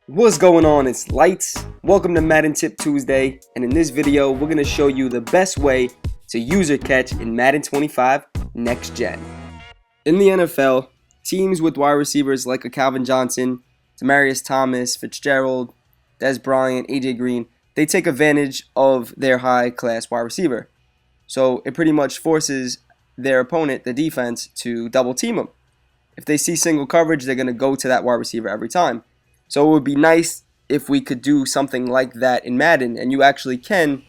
What's going on? It's Lights. Welcome to Madden Tip Tuesday, and in this video we're going to show you the best way to user catch in Madden 25 Next Gen. In the NFL, teams with wide receivers like a Calvin Johnson, Demaryius Thomas, Fitzgerald, Dez Bryant, AJ Green, they take advantage of their high-class wide receiver. So it pretty much forces their opponent, the defense, to double team them. If they see single coverage, they're going to go to that wide receiver every time. So it would be nice if we could do something like that in Madden, and you actually can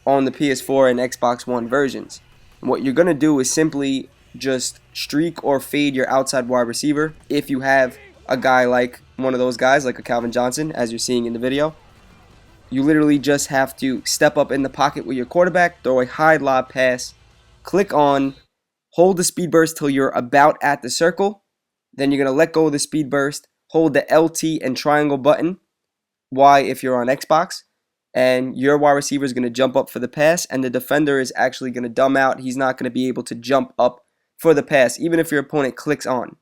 on the PS4 and Xbox One versions. And what you're going to do is simply just streak or fade your outside wide receiver if you have a guy like one of those guys, like a Calvin Johnson, as you're seeing in the video. You literally just have to step up in the pocket with your quarterback, throw a high lob pass, click on, hold the speed burst till you're about at the circle, then you're going to let go of the speed burst, hold the LT and triangle button, Y if you're on Xbox, and your wide receiver is going to jump up for the pass, and the defender is actually going to dumb out. He's not going to be able to jump up for the pass, even if your opponent clicks on.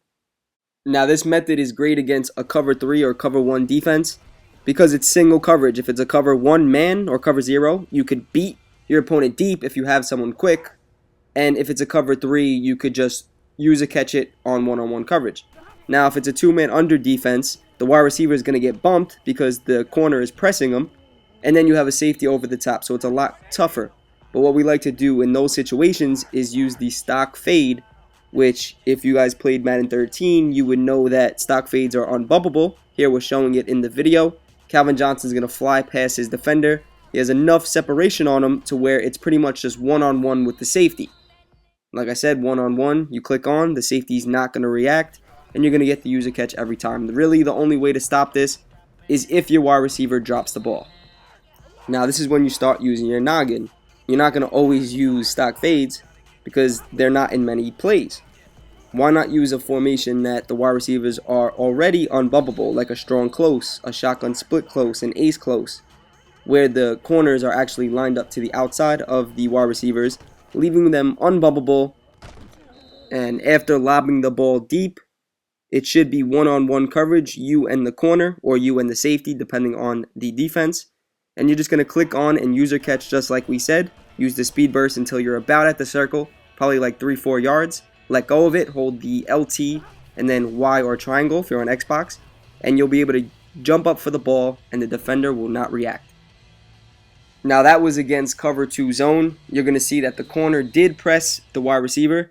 Now, this method is great against a cover 3 or cover 1 defense because it's single coverage. If it's a cover 1 man or cover 0, you could beat your opponent deep if you have someone quick, and if it's a cover 3, you could just use a catch it on one-on-one coverage. Now, if it's a 2-man under defense, the wide receiver is going to get bumped because the corner is pressing him, and then you have a safety over the top, so it's a lot tougher. But what we like to do in those situations is use the stock fade, which if you guys played Madden 13, you would know that stock fades are unbumpable. Here we're showing it in the video. Calvin Johnson's going to fly past his defender. He has enough separation on him to where it's pretty much just one-on-one with the safety. Like I said, one-on-one, you click on, the safety's not going to react, and you're going to get the user catch every time. Really, the only way to stop this is if your wide receiver drops the ball. Now, this is when you start using your noggin. You're not going to always use stock fades because they're not in many plays. Why not use a formation that the wide receivers are already unbumpable, like a strong close, a shotgun split close, an ace close, where the corners are actually lined up to the outside of the wide receivers, leaving them unbumpable, and after lobbing the ball deep, it should be one-on-one coverage, you and the corner, or you and the safety, depending on the defense. And you're just going to click on and user catch just like we said. Use the speed burst until you're about at the circle, probably like 3-4 yards. Let go of it, hold the LT, and then Y or triangle if you're on Xbox. And you'll be able to jump up for the ball, and the defender will not react. Now that was against cover 2 zone. You're going to see that the corner did press the wide receiver,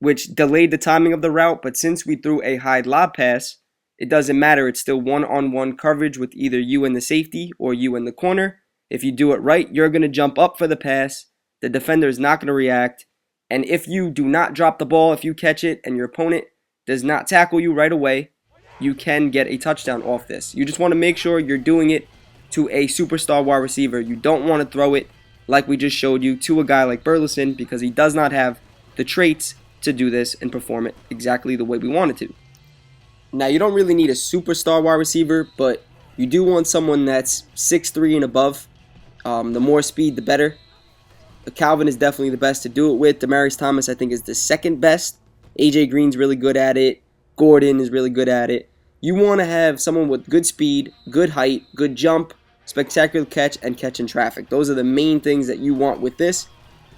which delayed the timing of the route, but since we threw a high lob pass, it doesn't matter. It's still one-on-one coverage with either you and the safety or you and the corner. If you do it right, you're going to jump up for the pass. The defender is not going to react. And if you do not drop the ball, if you catch it and your opponent does not tackle you right away, you can get a touchdown off this. You just want to make sure you're doing it to a superstar wide receiver. You don't want to throw it like we just showed you to a guy like Burleson because he does not have the traits to do this and perform it exactly the way we want it to. Now, you don't really need a superstar wide receiver, but you do want someone that's 6'3" and above. The more speed, the better. Calvin is definitely the best to do it with. Demaryius Thomas, I think, is the second best. AJ Green's really good at it. Gordon is really good at it. You want to have someone with good speed, good height, good jump, spectacular catch, and catch in traffic. Those are the main things that you want with this.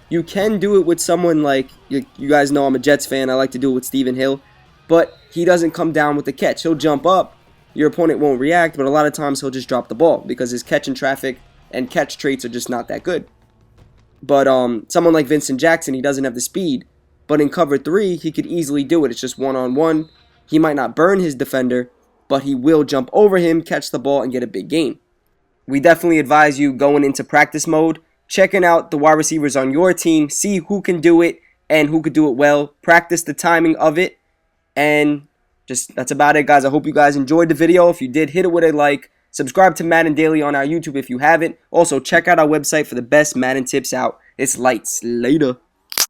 You can do it with someone like, you guys know I'm a Jets fan, I like to do it with Stephen Hill, but he doesn't come down with the catch. He'll jump up, your opponent won't react, but a lot of times he'll just drop the ball because his catch in traffic and catch traits are just not that good. But someone like Vincent Jackson, he doesn't have the speed, but in cover 3, he could easily do it. It's just one-on-one. He might not burn his defender, but he will jump over him, catch the ball, and get a big gain. We definitely advise you going into practice mode, checking out the wide receivers on your team, see who can do it and who could do it well, practice the timing of it, and just that's about it, guys. I hope you guys enjoyed the video. If you did, hit it with a like. Subscribe to Madden Daily on our YouTube if you haven't. Also, check out our website for the best Madden tips out. It's Lights. Later.